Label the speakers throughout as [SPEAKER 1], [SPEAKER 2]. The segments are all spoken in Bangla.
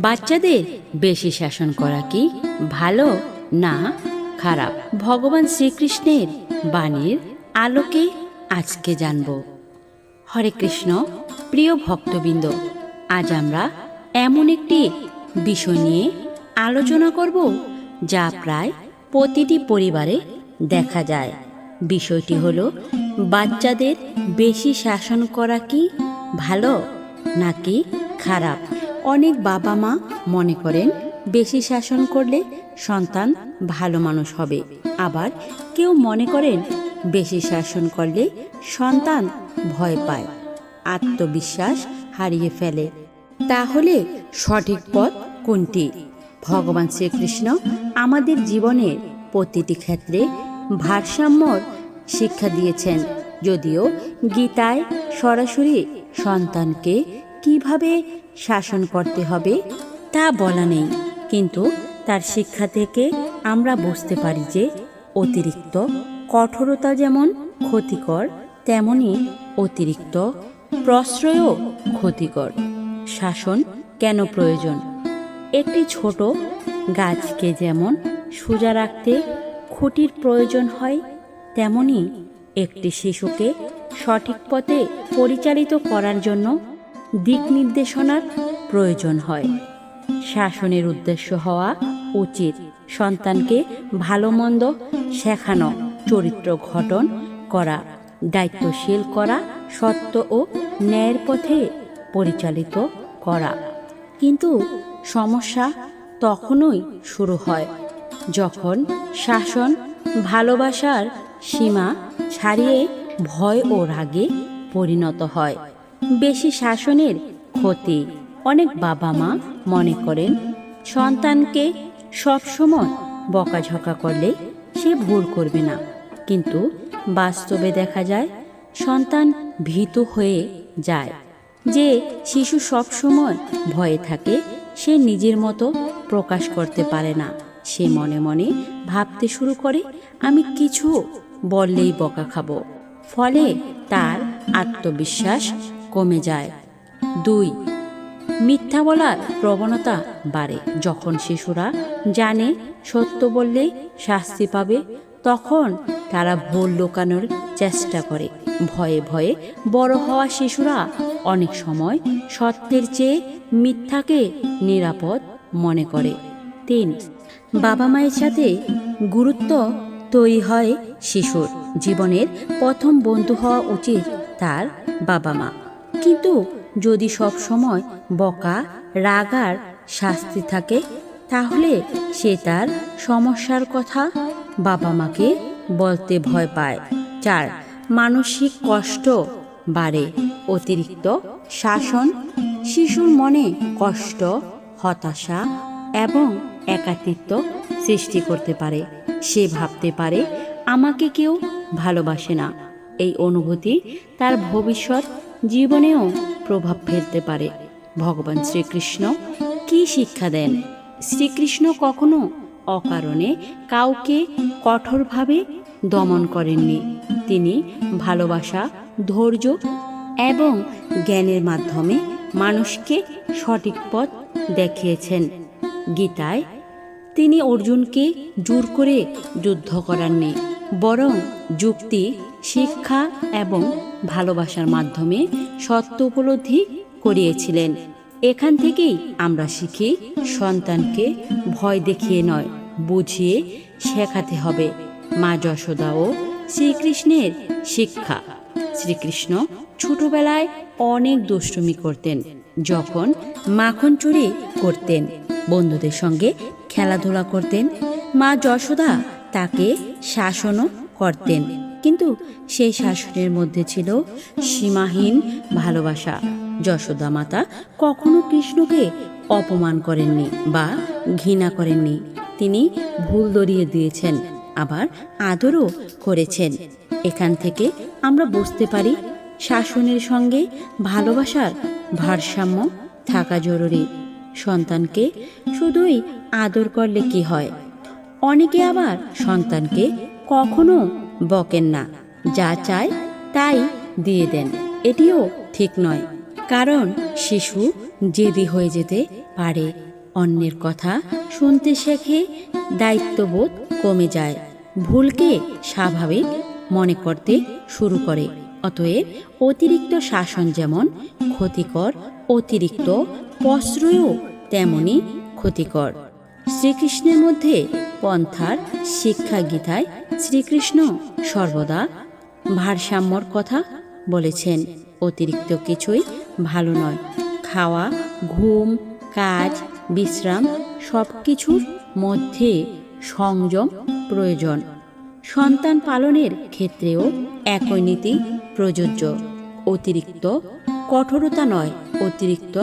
[SPEAKER 1] বাচ্চাদের বেশি শাসন করা কি ভালো না খারাপ? ভগবান শ্রীকৃষ্ণের বাণীর আলোকে আজকে জানব। হরে কৃষ্ণ। প্রিয় ভক্তবৃন্দ, আজ আমরা এমন একটি বিষয় নিয়ে আলোচনা করব যা প্রায় প্রতিটি পরিবারে দেখা যায়। বিষয়টি হলো বাচ্চাদের বেশি শাসন করা কি ভালো নাকি খারাপ? অনেক বাবা মা মনে করেন বেশি শাসন করলে সন্তান ভালো মানুষ হবে, আবার কেউ মনে করেন বেশি শাসন করলে সন্তান ভয় পায়, আত্মবিশ্বাস হারিয়ে ফেলে। তাহলে সঠিক পথ কোনটি? ভগবান শ্রীকৃষ্ণ আমাদের জীবনের প্রতিটি ক্ষেত্রে ভারসাম্যর শিক্ষা দিয়েছেন, যদিও গীতায় সরাসরি সন্তানকে কিভাবে শাসন করতে হবে তা বলা নেই, কিন্তু তার শিক্ষা থেকে আমরা বুঝতে পারি যে অতিরিক্ত কঠোরতা যেমন ক্ষতিকর, তেমনি অতিরিক্ত প্রশ্রয়ও ক্ষতিকর। শাসন কেন প্রয়োজন? একটি ছোট গাছকে যেমন সোজা রাখতে খুঁটির প্রয়োজন হয়, তেমনি একটি শিশুকে সঠিক পথে পরিচালিত করার জন্য দিক নির্দেশনার প্রয়োজন হয়। শাসনের উদ্দেশ্য হওয়া উচিত সন্তানকে ভালো মন্দ শেখানো, চরিত্র গঠন করা, দায়িত্বশীল করা, সত্য ও ন্যায়ের পথে পরিচালিত করা। কিন্তু সমস্যা তখনই শুরু হয় যখন শাসন ভালোবাসার সীমা ছাড়িয়ে ভয় ও রাগে পরিণত হয়। বেশি শাসনের ক্ষতি। অনেক বাবা মা মনে করেন সন্তানকে সবসময় বকাঝকা করলে সে ভুল করবে না, কিন্তু বাস্তবে দেখা যায় সন্তান ভীতু হয়ে যায়। যে শিশু সবসময় ভয়ে থাকে সে নিজের মতো প্রকাশ করতে পারে না। সে মনে মনে ভাবতে শুরু করে আমি কিছু বললেই বকা খাবো, ফলে তার আত্মবিশ্বাস কমে যায়। 2. মিথ্যা বলার প্রবণতা বাড়ে। যখন শিশুরা জানে সত্য বললে শাস্তি পাবে, তখন তারা ভুল লুকানোর চেষ্টা করে। ভয়ে ভয়ে বড় হওয়া শিশুরা অনেক সময় সত্যের চেয়ে মিথ্যাকে নিরাপদ মনে করে। 3. বাবা মায়ের সাথে গুরুত্ব তৈরি হয় শিশুর। জীবনের প্রথম বন্ধু হওয়া উচিত তার বাবা মা, কিন্তু যদি সব সময় বকা, রাগ আর শাস্তি থাকে, তাহলে সে তার সমস্যার কথা বাবা মাকে বলতে ভয় পায়। 4. মানসিক কষ্ট বাড়ে। অতিরিক্ত শাসন শিশুর মনে কষ্ট, হতাশা এবং একাকিত্ব সৃষ্টি করতে পারে। সে ভাবতে পারে আমাকে কেউ ভালোবাসে না। এই অনুভূতি তার ভবিষ্যৎ জীবনেও প্রভাব ফেলতে পারে। ভগবান শ্রীকৃষ্ণ কি শিক্ষা দেন? শ্রীকৃষ্ণ কখনো অকারণে কাউকে কঠোরভাবে দমন করেননি। তিনি ভালোবাসা, ধৈর্য এবং জ্ঞানের মাধ্যমে মানুষকে সঠিক পথ দেখিয়েছেন। গীতায় তিনি অর্জুনকে জোর করে যুদ্ধ করাননি, বরং যুক্তি, শিক্ষা এবং ভালোবাসার মাধ্যমে সত্য উপলব্ধি করিয়েছিলেন। এখান থেকেই আমরা শিখি সন্তানকে ভয় দেখিয়ে নয়, বুঝিয়ে শেখাতে হবে। মা যশোদা ও শ্রীকৃষ্ণের শিক্ষা। শ্রীকৃষ্ণ ছোটবেলায় অনেক দুষ্টুমি করতেন। যখন মাখন চুরি করতেন, বন্ধুদের সঙ্গে খেলাধুলা করতেন, মা যশোদা তাকে শাসনও করতেন, কিন্তু সেই শাসনের মধ্যে ছিল সীমাহীন ভালোবাসা। যশোদা মাতা কখনো কৃষ্ণকে অপমান করেননি বা ঘৃণা করেননি। তিনি ভুল ধরিয়ে দিয়েছেন, আবার আদরও করেছেন। এখান থেকে আমরা বুঝতে পারি শাসনের সঙ্গে ভালোবাসার ভারসাম্য থাকা জরুরি। সন্তানকে শুধুই আদর করলে কি হয়? অনেকে আবার সন্তানকে কখনো বকেন না, যা চায় তাই দিয়ে দেন। এটিও ঠিক নয়, কারণ শিশু জেদি হয়ে যেতে পারে, অন্যের কথা শুনতে শেখে, দায়িত্ববোধ কমে যায়, ভুলকে স্বাভাবিক মনে করতে শুরু করে। অতএব অতিরিক্ত শাসন যেমন ক্ষতিকর, অতিরিক্ত প্রশ্রয়ও তেমনি ক্ষতিকর। শ্রীকৃষ্ণের মধ্যে পন্থার শিক্ষা গীতায় শ্রীকৃষ্ণ সর্বদা ভারসাম্যর কথা বলেছেন। অতিরিক্ত কিছুই ভালো নয়। খাওয়া, ঘুম, কাজ, বিশ্রাম সব কিছুর মধ্যে সংযম প্রয়োজন। সন্তান পালনের ক্ষেত্রেও একই নীতি প্রযোজ্য। অতিরিক্ত কঠোরতা নয়, অতিরিক্ত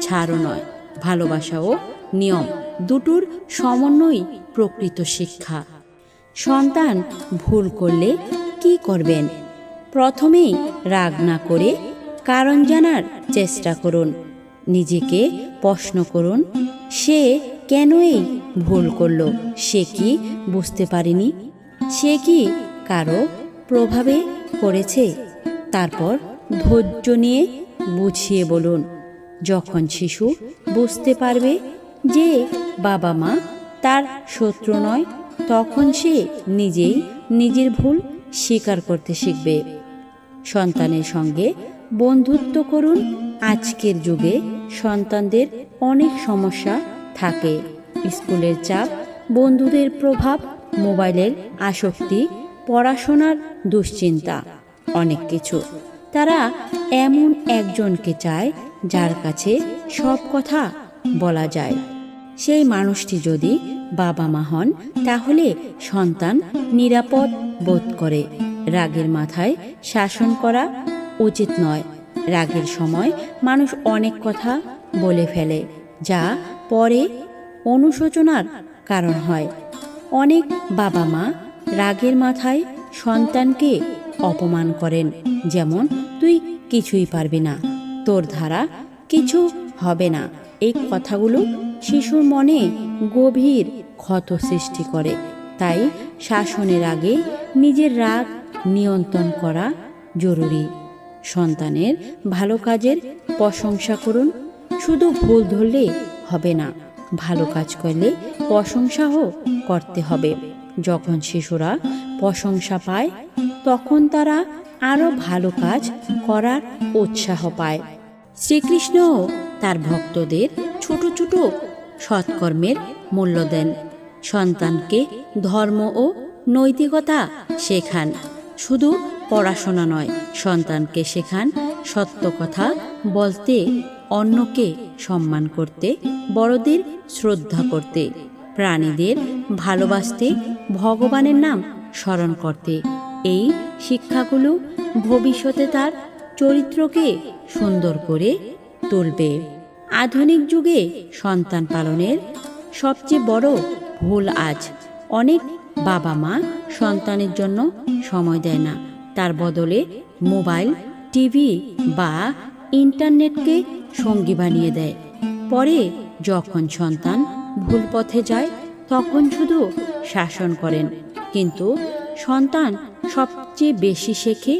[SPEAKER 1] ছাড়ও নয়। ভালোবাসা ও নিয়ম দুটোর সমন্বয় প্রকৃত শিক্ষা। সন্তান ভুল করলে কি করবেন? প্রথমেই রাগ না করে কারণ জানার চেষ্টা করুন। নিজেকে প্রশ্ন করুন, সে কেন এই ভুল করলো? সে কি বুঝতে পারেনি? সে কি কারো প্রভাবে পড়েছে? তারপর ধৈর্য নিয়ে বুঝিয়ে বলুন। যখন শিশু বুঝতে পারবে যে বাবা মা তার শত্রু নয়, তখন সে নিজেই নিজের ভুল স্বীকার করতে শিখবে। সন্তানের সঙ্গে বন্ধুত্ব করুন। আজকের যুগে সন্তানদের অনেক সমস্যা থাকে। স্কুলের চাপ, বন্ধুদের প্রভাব, মোবাইলের আসক্তি, পড়াশোনার দুশ্চিন্তা, অনেক কিছু। তারা এমন একজনকে চায় যার কাছে সব কথা বলা যায়। সেই মানুষটি যদি বাবা মা হন, তাহলে সন্তান নিরাপদ বোধ করে। রাগের মাথায় শাসন করা উচিত নয়। রাগের সময় মানুষ অনেক কথা বলে ফেলে, যা পরে অনুশোচনার কারণ হয়। অনেক বাবা মা রাগের মাথায় সন্তানকে অপমান করেন, যেমন তুই কিছুই পারবি না, তোর দ্বারা কিছু হবে না। এই কথাগুলো শিশুর মনে গভীর ক্ষত সৃষ্টি করে। তাই শাসনের আগে নিজের রাগ নিয়ন্ত্রণ করা জরুরি। সন্তানের ভালো কাজের প্রশংসা করুন। শুধু ভুল ধরলে হবে না, ভালো কাজ করলে প্রশংসাও করতে হবে। যখন শিশুরা প্রশংসা পায়, তখন তারা আরও ভালো কাজ করার উৎসাহ পায়। শ্রীকৃষ্ণ তার ভক্তদের ছোট ছোট সৎকর্মের মূল্য দেন। সন্তানকে ধর্ম ও নৈতিকতা শেখান। শুধু পড়াশোনা নয়, সন্তানকে শেখান সত্য কথা বলতে, অন্যকে সম্মান করতে, বড়দের শ্রদ্ধা করতে, প্রাণীদের ভালোবাসতে, ভগবানের নাম স্মরণ করতে। এই শিক্ষাগুলো ভবিষ্যতে তার চরিত্রকে সুন্দর করে তুলবে। আধুনিক যুগে সন্তান পালনের সবচেয়ে বড় ভুল আজ অনেক বাবা মা সন্তানের জন্য সময় দেয় না। তার বদলে মোবাইল, টিভি বা ইন্টারনেটকে সঙ্গী বানিয়ে দেয়। পরে যখন সন্তান ভুল পথে যায়, তখন শুধু শাসন করেন। কিন্তু সন্তান সবচেয়ে বেশি শেখে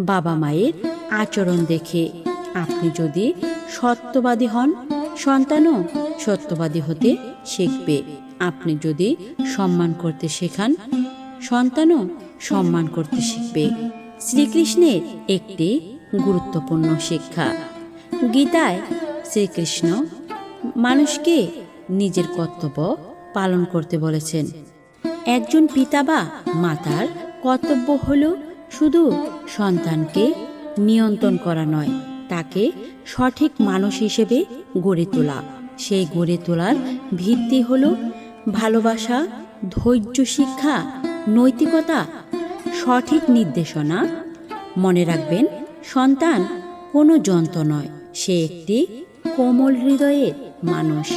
[SPEAKER 1] বাবা মায়ের আচরণ দেখে। আপনি যদি সত্যবাদী হন, সন্তানও সত্যবাদী হতে শিখবে। আপনি যদি সম্মান করতে শেখান, সন্তানও সম্মান করতে শিখবে। শ্রীকৃষ্ণের একটি গুরুত্বপূর্ণ শিক্ষা। গীতায় শ্রীকৃষ্ণ মানুষকে নিজের কর্তব্য পালন করতে বলেছেন। একজন পিতা বা মাতার কর্তব্য হলো শুধু সন্তানকে নিয়ন্ত্রণ করা নয়, তাকে সঠিক মানুষ হিসেবে গড়ে তোলা। সেই গড়ে তোলার ভিত্তি হলো ভালোবাসা, ধৈর্য শিক্ষা, নৈতিকতা, সঠিক নির্দেশনা। মনে রাখবেন, সন্তান কোনো যন্ত্র নয়, সে একটি কোমল হৃদয়ের মানুষ।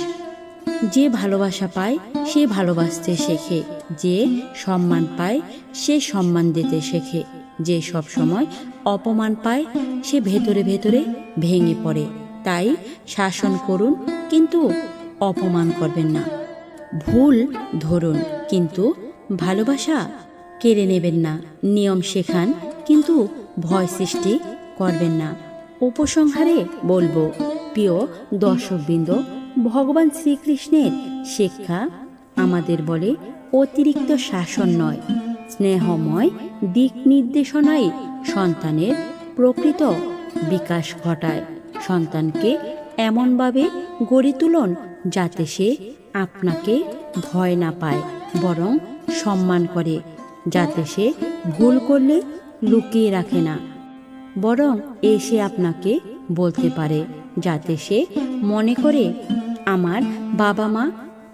[SPEAKER 1] যে ভালোবাসা পায় সে ভালোবাসতে শেখে, যে সম্মান পায় সে সম্মান দিতে শেখে, যে সব সময় অপমান পায় সে ভেতরে ভেতরে ভেঙে পড়ে। তাই শাসন করুন, কিন্তু অপমান করবেন না। ভুল ধরুন, কিন্তু ভালোবাসা কেড়ে নেবেন না। নিয়ম শেখান, কিন্তু ভয় সৃষ্টি করবেন না। উপসংহারে বলবো, প্রিয় দর্শকবৃন্দ, ভগবান শ্রীকৃষ্ণের শিক্ষা আমাদের বলে অতিরিক্ত শাসন নয়, স্নেহময় দিক নির্দেশনাই সন্তানের প্রকৃত বিকাশ ঘটায়। সন্তানকে এমনভাবে গড়ে তুলুন যাতে সে আপনাকে ভয় না পায়, বরং সম্মান করে, যাতে সে ভুল করলে লুকিয়ে রাখে না, বরং এসে আপনাকে বলতে পারে, যাতে সে মনে করে আমার বাবা মা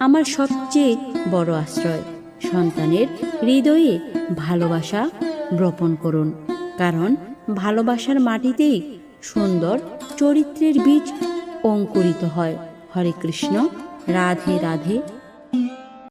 [SPEAKER 1] আমার সবচেয়ে বড় আশ্রয়। সন্তানের হৃদয়ে ভালোবাসা রোপণ করুন, কারণ ভালোবাসার মাটিতেই সুন্দর চরিত্রের বীজ অঙ্কুরিত হয়। হরে কৃষ্ণ, রাধে রাধে।